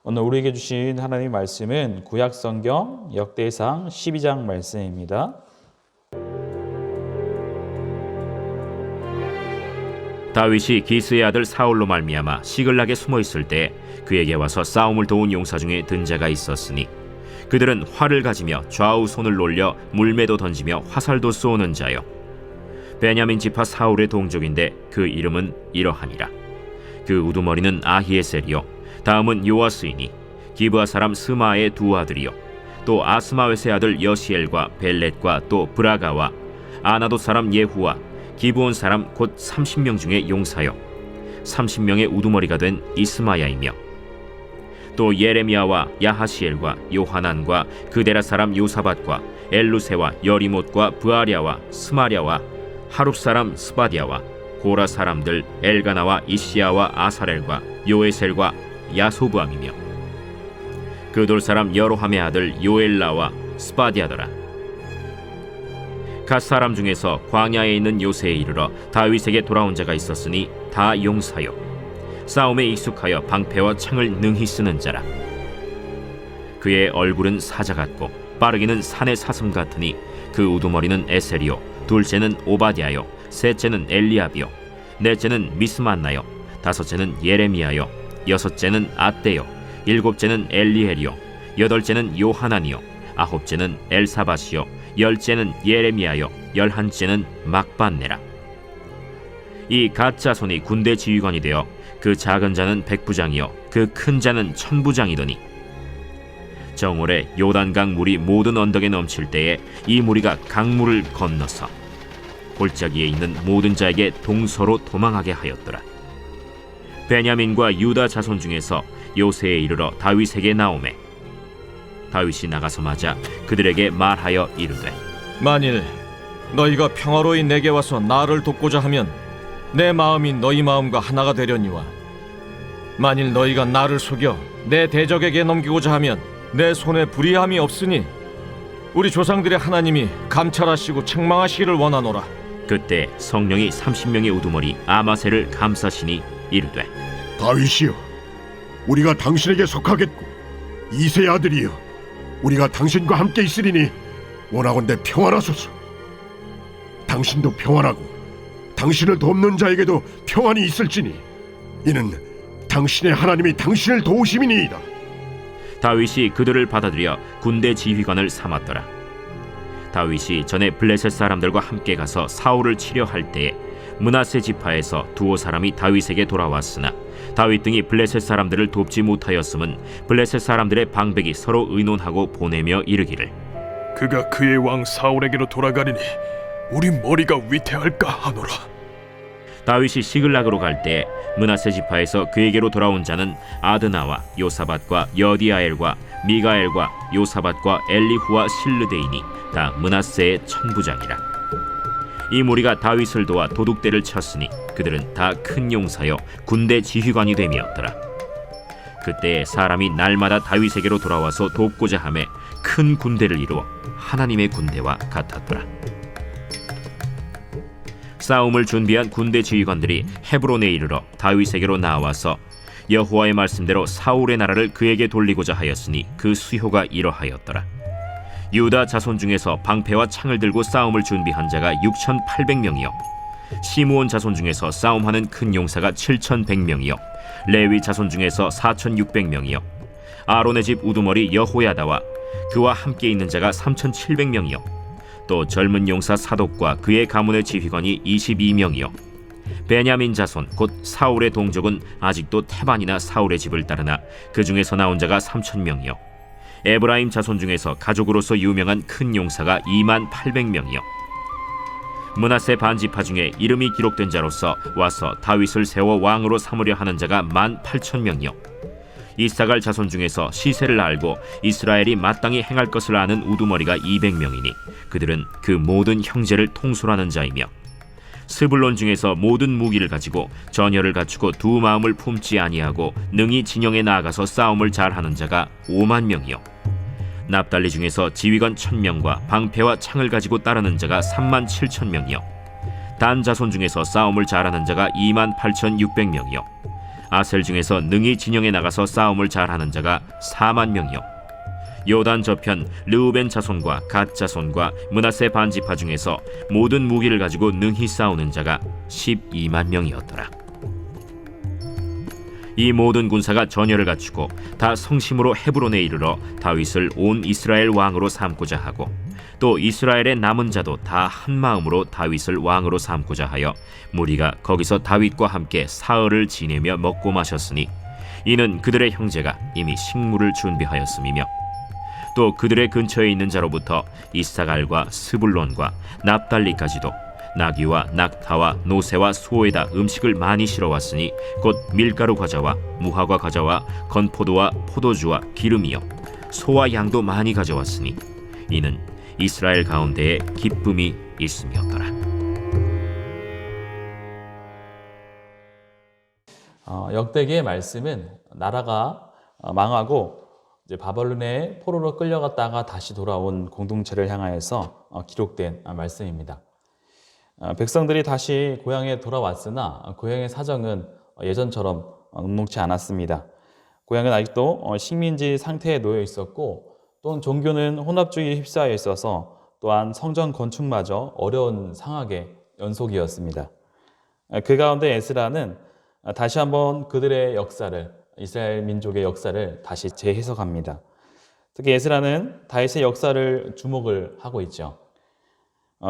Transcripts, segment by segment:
오늘 우리에게 주신 하나님의 말씀은 구약성경 역대상 12장 말씀입니다. 다윗이 기스의 아들 사울로 말미암아 시글락에 숨어 있을 때 그에게 와서 싸움을 도운 용사 중에 든 자가 있었으니 그들은 활을 가지며 좌우 손을 놀려 물매도 던지며 화살도 쏘는 자요 베냐민 지파 사울의 동족인데 그 이름은 이러하니라. 그 우두머리는 아히에셀이요 다음은 요아스이니 기브아 사람 스마의 두 아들이요 또 아스마웨스의 아들 여시엘과 벨렛과 또 브라가와 아나도 사람 예후와 기브온 사람 곧 30명 중에 용사요 30명의 우두머리가 된 이스마야이며 또 예레미야와 야하시엘과 요하난과 그데라 사람 요사밧과 엘루세와 여리못과 브아랴와 스마랴와 하룹 사람 스바디아와 고라 사람들 엘가나와 이시야와 아사렐과 요에셀과 야소부암이며 그돌 사람 여로함의 아들 요엘라와 스바디아더라. 갓 사람 중에서 광야에 있는 요새에 이르러 다윗에게 돌아온 자가 있었으니 다 용사요 싸움에 익숙하여 방패와 창을 능히 쓰는 자라. 그의 얼굴은 사자 같고 빠르기는 산의 사슴 같으니 그 우두머리는 에셀이요 둘째는 오바댜요 셋째는 엘리압이요 넷째는 미스만나요 다섯째는 예레미야요 여섯째는 앗대요 일곱째는 엘리엘이요 여덟째는 요하난이요 아홉째는 엘사밧이요 열째는 예레미야요 열한째는 막반네라. 이 갓 자손이 군대 지휘관이 되어 그 작은 자는 백부장이요 그 큰 자는 천부장이더니 정오래 요단강 물이 모든 언덕에 넘칠 때에 이 무리가 강물을 건너서 골짜기에 있는 모든 자에게 동서로 도망하게 하였더라. 베냐민과 유다 자손 중에서 요새에 이르러 다윗에게 나오매 다윗이 나가서 맞아 그들에게 말하여 이르되 만일 너희가 평화로이 내게 와서 나를 돕고자 하면 내 마음이 너희 마음과 하나가 되려니와 만일 너희가 나를 속여 내 대적에게 넘기고자 하면 내 손에 불의함이 없으니 우리 조상들의 하나님이 감찰하시고 책망하시기를 원하노라. 그때 성령이 30명의 우두머리 아마셀을 감싸시니 이르되 다윗이여, 우리가 당신에게 속하겠고 이새의 아들이여, 우리가 당신과 함께 있으리니 원하건대 평안하소서. 당신도 평안하고 당신을 돕는 자에게도 평안이 있을지니 이는 당신의 하나님이 당신을 도우심이니이다. 다윗이 그들을 받아들여 군대 지휘관을 삼았더라. 다윗이 전에 블레셋 사람들과 함께 가서 사울을 치려 할 때에 므낫세 지파에서 두어 사람이 다윗에게 돌아왔으나 다윗 등이 블레셋 사람들을 돕지 못하였음은 블레셋 사람들의 방백이 서로 의논하고 보내며 이르기를 그가 그의 왕 사울에게로 돌아가리니 우리 머리가 위태할까 하노라. 다윗이 시글락으로 갈 때 므낫세 지파에서 그에게로 돌아온 자는 아드나와 요사밧과 여디아엘과 미가엘과 요사밧과 엘리후와 실르데이니 다 므낫세의 천부장이라. 이 무리가 다윗을 도와 도둑대를 쳤으니 그들은 다 큰 용사여 군대 지휘관이 됨이었더라. 그때 사람이 날마다 다윗에게로 돌아와서 돕고자 하매 큰 군대를 이루어 하나님의 군대와 같았더라. 싸움을 준비한 군대 지휘관들이 헤브론에 이르러 다윗에게로 나와서 여호와의 말씀대로 사울의 나라를 그에게 돌리고자 하였으니 그 수효가 이러하였더라. 유다 자손 중에서 방패와 창을 들고 싸움을 준비한 자가 6,800명이요 시므온 자손 중에서 싸움하는 큰 용사가 7,100명이요 레위 자손 중에서 4,600명이요 아론의 집 우두머리 여호야다와 그와 함께 있는 자가 3,700명이요 또 젊은 용사 사독과 그의 가문의 지휘관이 22명이요 베냐민 자손 곧 사울의 동족은 아직도 태반이나 사울의 집을 따르나 그 중에서 나온 자가 3,000명이요 에브라임 자손 중에서 가족으로서 유명한 큰 용사가 28,000명이요 므낫세 반지파 중에 이름이 기록된 자로서 와서 다윗을 세워 왕으로 삼으려 하는 자가 18,000명이요 이사갈 자손 중에서 시세를 알고 이스라엘이 마땅히 행할 것을 아는 우두머리가 200명이니 그들은 그 모든 형제를 통솔하는 자이며 스불론 중에서 모든 무기를 가지고 전열을 갖추고 두 마음을 품지 아니하고 능히 진영에 나아가서 싸움을 잘하는 자가 50,000명이요 납달리 중에서 지휘관 1,000명과 방패와 창을 가지고 따르는 자가 37,000명이요 단 자손 중에서 싸움을 잘하는 자가 28,600명이요 아셀 중에서 능히 진영에 나가서 싸움을 잘하는 자가 4만 명이요 요단 저편 르우벤 자손과 갓 자손과 므낫세 반지파 중에서 모든 무기를 가지고 능히 싸우는 자가 12만 명이었더라. 이 모든 군사가 전열을 갖추고 다 성심으로 헤브론에 이르러 다윗을 온 이스라엘 왕으로 삼고자 하고 또 이스라엘의 남은 자도 다 한 마음으로 다윗을 왕으로 삼고자 하여 무리가 거기서 다윗과 함께 사흘을 지내며 먹고 마셨으니 이는 그들의 형제가 이미 식물을 준비하였음이며 또 그들의 근처에 있는 자로부터 이사갈과 스불론과 납달리까지도 나귀와 낙타와 노새와 소에다 음식을 많이 실어왔으니 곧 밀가루 과자와 무화과 과자와 건포도와 포도주와 기름이요 소와 양도 많이 가져왔으니 이는 이스라엘 가운데에 기쁨이 있음이었더라. 역대기의 말씀은 나라가 망하고 이제 바벨론의 포로로 끌려갔다가 다시 돌아온 공동체를 향하여서 기록된 말씀입니다. 백성들이 다시 고향에 돌아왔으나 고향의 사정은 예전처럼 녹록지 않았습니다. 고향은 아직도 식민지 상태에 놓여 있었고 또한 종교는 혼합주의에 휩싸여 있어서 또한 성전 건축마저 어려운 상황의 연속이었습니다. 그 가운데 에스라는 다시 한번 그들의 역사를 이스라엘 민족의 역사를 다시 재해석합니다. 특히 에스라는 다윗의 역사를 주목을 하고 있죠.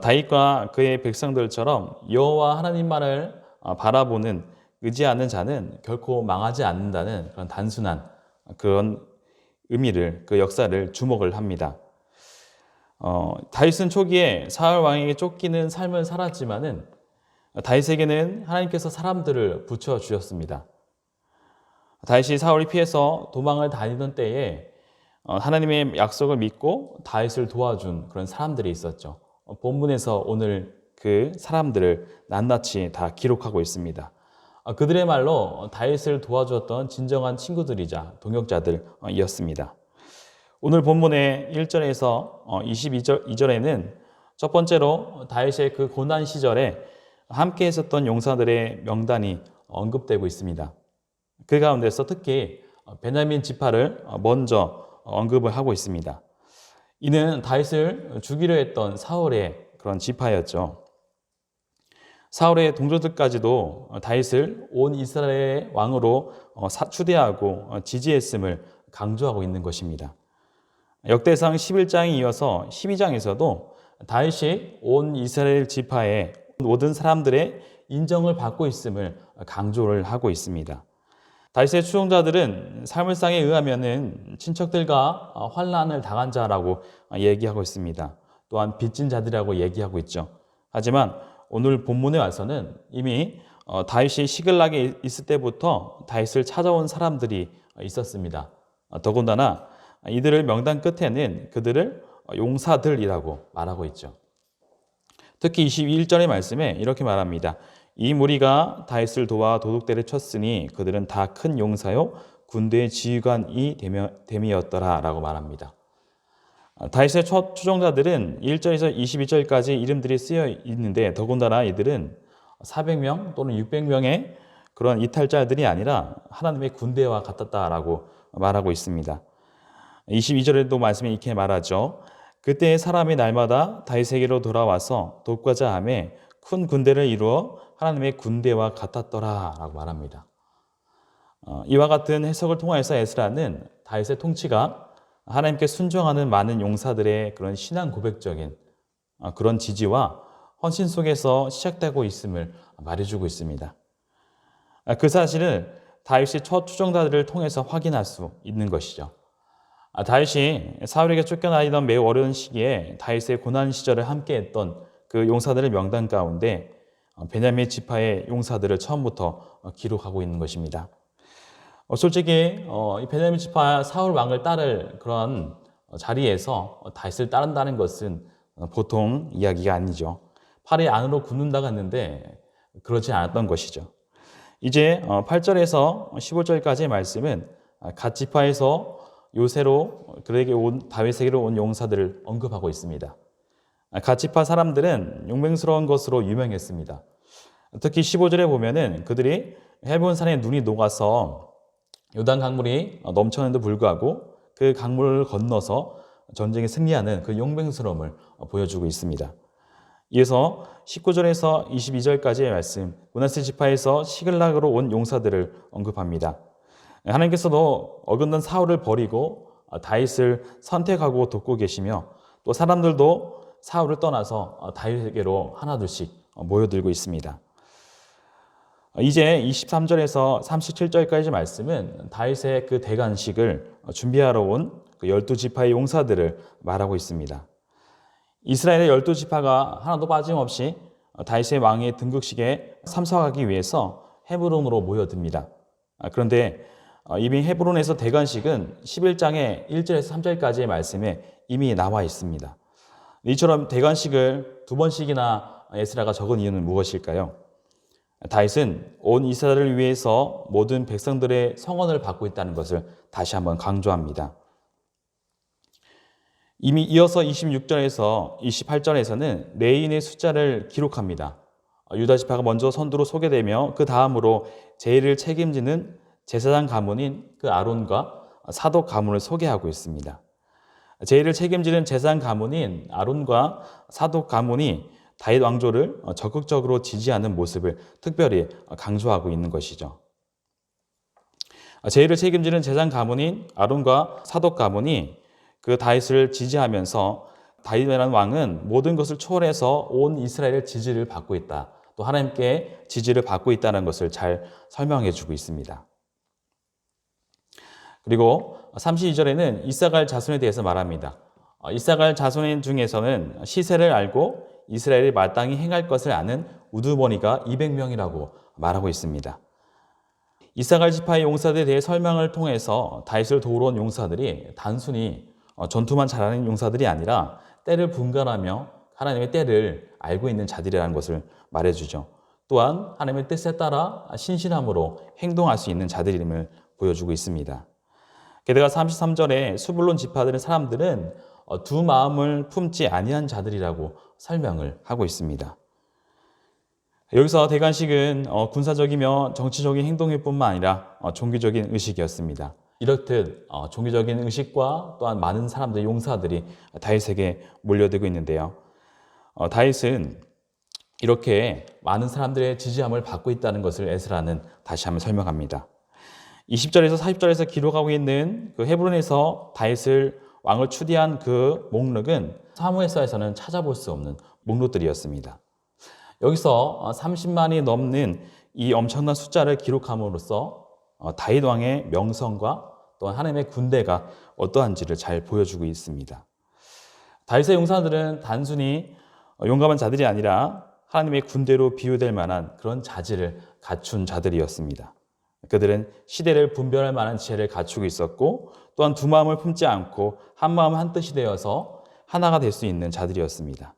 다윗과 그의 백성들처럼 여호와 하나님만을 바라보는 의지하는 자는 결코 망하지 않는다는 그런 단순한 그런 의미를 그 역사를 주목을 합니다. 다윗은 초기에 사울 왕에게 쫓기는 삶을 살았지만은 다윗에게는 하나님께서 사람들을 붙여 주셨습니다. 다윗이 사울이 피해서 도망을 다니던 때에 하나님의 약속을 믿고 다윗을 도와준 그런 사람들이 있었죠. 본문에서 오늘 그 사람들을 낱낱이 다 기록하고 있습니다. 그들의 말로 다윗을 도와주었던 진정한 친구들이자 동역자들이었습니다. 오늘 본문의 1절에서 22절에는 첫 번째로 다윗의 그 고난 시절에 함께 했었던 용사들의 명단이 언급되고 있습니다. 그 가운데서 특히 베냐민 지파를 먼저 언급을 하고 있습니다. 이는 다윗을 죽이려 했던 사울의 그런 지파였죠. 사울의 동료들까지도 다윗을 온 이스라엘의 왕으로 추대하고 지지했음을 강조하고 있는 것입니다. 역대상 11장에 이어서 12장에서도 다윗이 온 이스라엘 지파의 모든 사람들의 인정을 받고 있음을 강조를 하고 있습니다. 다윗의 추종자들은 사무엘상에 의하면은 친척들과 환난을 당한 자라고 얘기하고 있습니다. 또한 빚진 자들이라고 얘기하고 있죠. 하지만 오늘 본문에 와서는 이미 다윗이 시글락에 있을 때부터 다윗을 찾아온 사람들이 있었습니다. 더군다나 이들을 명단 끝에는 그들을 용사들이라고 말하고 있죠. 특히 21절의 말씀에 이렇게 말합니다. 이 무리가 다윗을 도와 도둑대를 쳤으니 그들은 다 큰 용사요 군대의 지휘관이 됨이었더라 라고 말합니다. 다윗의 첫 추종자들은 1절에서 22절까지 이름들이 쓰여 있는데 더군다나 이들은 400명 또는 600명의 그런 이탈자들이 아니라 하나님의 군대와 같았다라고 말하고 있습니다. 22절에도 말씀이 이렇게 말하죠. 그때의 사람이 날마다 다윗에게로 돌아와서 돕고자 하며 큰 군대를 이루어 하나님의 군대와 같았더라 라고 말합니다. 이와 같은 해석을 통해서 에스라는 다윗의 통치가 하나님께 순종하는 많은 용사들의 그런 신앙 고백적인 그런 지지와 헌신 속에서 시작되고 있음을 말해주고 있습니다. 그 사실을 다윗이 첫 추종자들을 통해서 확인할 수 있는 것이죠. 다윗이 사울에게 쫓겨나던 매우 어려운 시기에 다윗의 고난 시절을 함께했던 그 용사들의 명단 가운데 베냐민 지파의 용사들을 처음부터 기록하고 있는 것입니다. 솔직히 이 베냐민 지파 사울 왕을 따를 그런 자리에서 다윗을 따른다는 것은 보통 이야기가 아니죠. 팔이 안으로 굽는다고 했는데 그렇지 않았던 것이죠. 이제 8절에서 15절까지의 말씀은 갓 지파에서 요새로 그에게 온 다윗에게로 온 용사들을 언급하고 있습니다. 갓 지파 사람들은 용맹스러운 것으로 유명했습니다. 특히 15절에 보면은 그들이 헤브론산에 눈이 녹아서 요단 강물이 넘쳤는데도 불구하고 그 강물을 건너서 전쟁에 승리하는 그 용맹스러움을 보여주고 있습니다. 이어서 19절에서 22절까지의 말씀, 므낫세 지파에서 시글락으로 온 용사들을 언급합니다. 하나님께서도 어긋난 사울을 버리고 다윗을 선택하고 돕고 계시며 또 사람들도 사울을 떠나서 다윗에게로 하나둘씩 모여들고 있습니다. 이제 23절에서 37절까지 말씀은 다윗의 그 대관식을 준비하러 온 그 12지파의 용사들을 말하고 있습니다. 이스라엘의 12지파가 하나도 빠짐없이 다윗의 왕의 등극식에 참석하기 위해서 헤브론으로 모여듭니다. 그런데 이미 헤브론에서 대관식은 11장의 1절에서 3절까지의 말씀에 이미 나와 있습니다. 이처럼 대관식을 2번씩이나 에스라가 적은 이유는 무엇일까요? 다윗은 온 이스라엘을 위해서 모든 백성들의 성원을 받고 있다는 것을 다시 한번 강조합니다. 이미 이어서 26절에서 28절에서는 레인의 숫자를 기록합니다. 유다 지파가 먼저 선두로 소개되며 그 다음으로 제일을 책임지는 제사장 가문인 그 아론과 사독 가문을 소개하고 있습니다. 제일을 책임지는 제사장 가문인 아론과 사독 가문이 다윗 왕조를 적극적으로 지지하는 모습을 특별히 강조하고 있는 것이죠. 제일을 책임지는 제사장 가문인 아론과 사독 가문이 그 다윗을 지지하면서 다윗이라는 왕은 모든 것을 초월해서 온 이스라엘의 지지를 받고 있다. 또 하나님께 지지를 받고 있다는 것을 잘 설명해 주고 있습니다. 그리고 32절에는 이사갈 자손에 대해서 말합니다. 이사갈 자손 중에서는 시세를 알고 이스라엘이 마땅히 행할 것을 아는 우두머니가 200명이라고 말하고 있습니다. 이사갈 지파의 용사들에 대해 설명을 통해서 다윗을 도우러 온 용사들이 단순히 전투만 잘하는 용사들이 아니라 때를 분간하며 하나님의 때를 알고 있는 자들이라는 것을 말해주죠. 또한 하나님의 뜻에 따라 신실함으로 행동할 수 있는 자들임을 보여주고 있습니다. 게다가 33절에 수불론 지파들의 사람들은 두 마음을 품지 아니한 자들이라고 설명을 하고 있습니다. 여기서 대관식은 군사적이며 정치적인 행동일 뿐만 아니라 종교적인 의식이었습니다. 이렇듯 종교적인 의식과 또한 많은 사람들, 용사들이 다윗에게 몰려들고 있는데요. 다윗은 이렇게 많은 사람들의 지지함을 받고 있다는 것을 에스라는 다시 한번 설명합니다. 20절에서 40절에서 기록하고 있는 그 헤브론에서 다윗을 왕을 추대한 그 목록은 사무엘서에서는 찾아볼 수 없는 목록들이었습니다. 여기서 30만이 넘는 이 엄청난 숫자를 기록함으로써 다윗 왕의 명성과 또 하나님의 군대가 어떠한지를 잘 보여주고 있습니다. 다윗의 용사들은 단순히 용감한 자들이 아니라 하나님의 군대로 비유될 만한 그런 자질을 갖춘 자들이었습니다. 그들은 시대를 분별할 만한 지혜를 갖추고 있었고 또한 두 마음을 품지 않고 한 마음 한 뜻이 되어서 하나가 될 수 있는 자들이었습니다.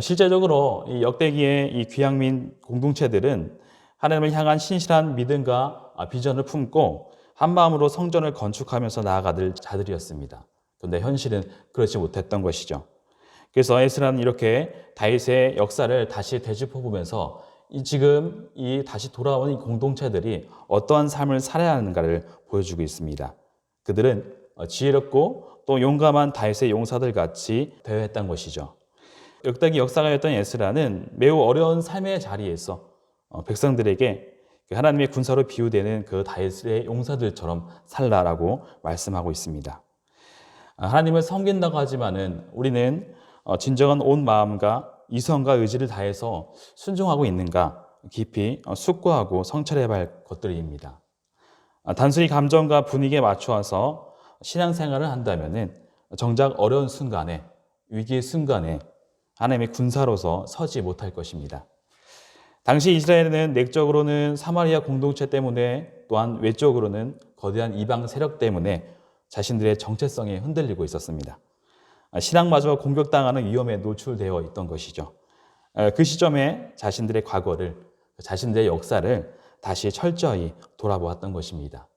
실제적으로 이 역대기의 이 귀향민 공동체들은 하나님을 향한 신실한 믿음과 비전을 품고 한 마음으로 성전을 건축하면서 나아가들 자들이었습니다. 그런데 현실은 그렇지 못했던 것이죠. 그래서 에스라는 이렇게 다윗의 역사를 다시 되짚어보면서 지금 이 다시 돌아온 이 공동체들이 어떠한 삶을 살아야 하는가를 보여주고 있습니다. 그들은 지혜롭고 또 용감한 다윗의 용사들 같이 되어야 했던 것이죠. 역대기 역사가였던 에스라는 매우 어려운 삶의 자리에서 백성들에게 하나님의 군사로 비유되는 그 다윗의 용사들처럼 살라라고 말씀하고 있습니다. 하나님을 섬긴다고 하지만은 우리는 진정한 온 마음과 이성과 의지를 다해서 순종하고 있는가 깊이 숙고하고 성찰해야 할 것들입니다. 단순히 감정과 분위기에 맞추어서 신앙생활을 한다면은 정작 어려운 순간에 위기의 순간에 하나님의 군사로서 서지 못할 것입니다. 당시 이스라엘은 내적으로는 사마리아 공동체 때문에 또한 외적으로는 거대한 이방 세력 때문에 자신들의 정체성이 흔들리고 있었습니다. 신앙마저 공격당하는 위험에 노출되어 있던 것이죠. 그 시점에 자신들의 과거를, 자신들의 역사를 다시 철저히 돌아보았던 것입니다.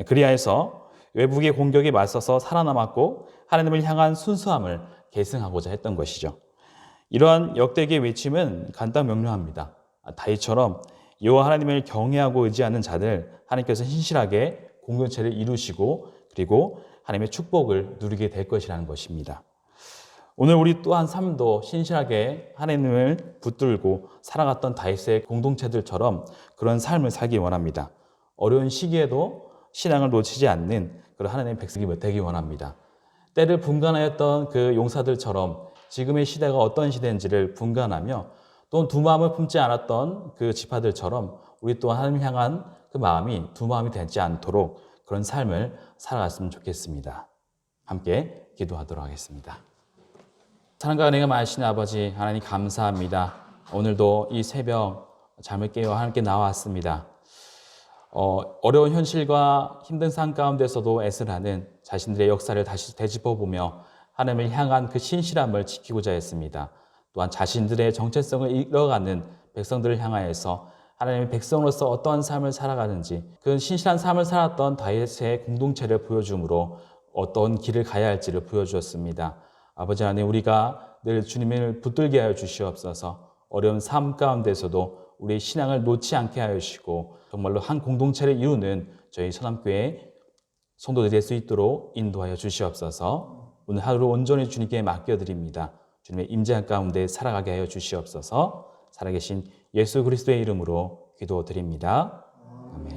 그리하여서 외국의 공격에 맞서서 살아남았고 하나님을 향한 순수함을 계승하고자 했던 것이죠. 이러한 역대기의 외침은 간단 명료합니다. 다윗처럼 여호와 하나님을 경외하고 의지하는 자들 하나님께서 신실하게 공동체를 이루시고 그리고 하나님의 축복을 누리게 될 것이라는 것입니다. 오늘 우리 또한 삶도 신실하게 하나님을 붙들고 살아갔던 다윗의 공동체들처럼 그런 삶을 살기 원합니다. 어려운 시기에도 신앙을 놓치지 않는 그런 하나님의 백성이 되기 원합니다. 때를 분간하였던 그 용사들처럼 지금의 시대가 어떤 시대인지를 분간하며 또 두 마음을 품지 않았던 그 지파들처럼 우리 또한 하나님 향한 그 마음이 두 마음이 되지 않도록 그런 삶을 살아갔으면 좋겠습니다. 함께 기도하도록 하겠습니다. 사랑과 은혜가 많으신 아버지 하나님 감사합니다. 오늘도 이 새벽 잠을 깨어 하나님께 나왔습니다. 어려운 현실과 힘든 삶 가운데서도 애쓰라는 자신들의 역사를 다시 되짚어보며 하나님을 향한 그 신실함을 지키고자 했습니다. 또한 자신들의 정체성을 잃어가는 백성들을 향하여서 하나님의 백성으로서 어떠한 삶을 살아가는지 그 신실한 삶을 살았던 다윗의 공동체를 보여줌으로 어떤 길을 가야 할지를 보여주었습니다. 아버지 하나님, 우리가 늘 주님을 붙들게 하여 주시옵소서. 어려운 삶 가운데서도 우리의 신앙을 놓지 않게 하여 주시고 정말로 한 공동체를 이루는 저희 선함교회 성도들이 될 수 있도록 인도하여 주시옵소서. 오늘 하루 온전히 주님께 맡겨드립니다. 주님의 임재 가운데 살아가게 하여 주시옵소서. 살아계신 예수 그리스도의 이름으로 기도드립니다. 아멘.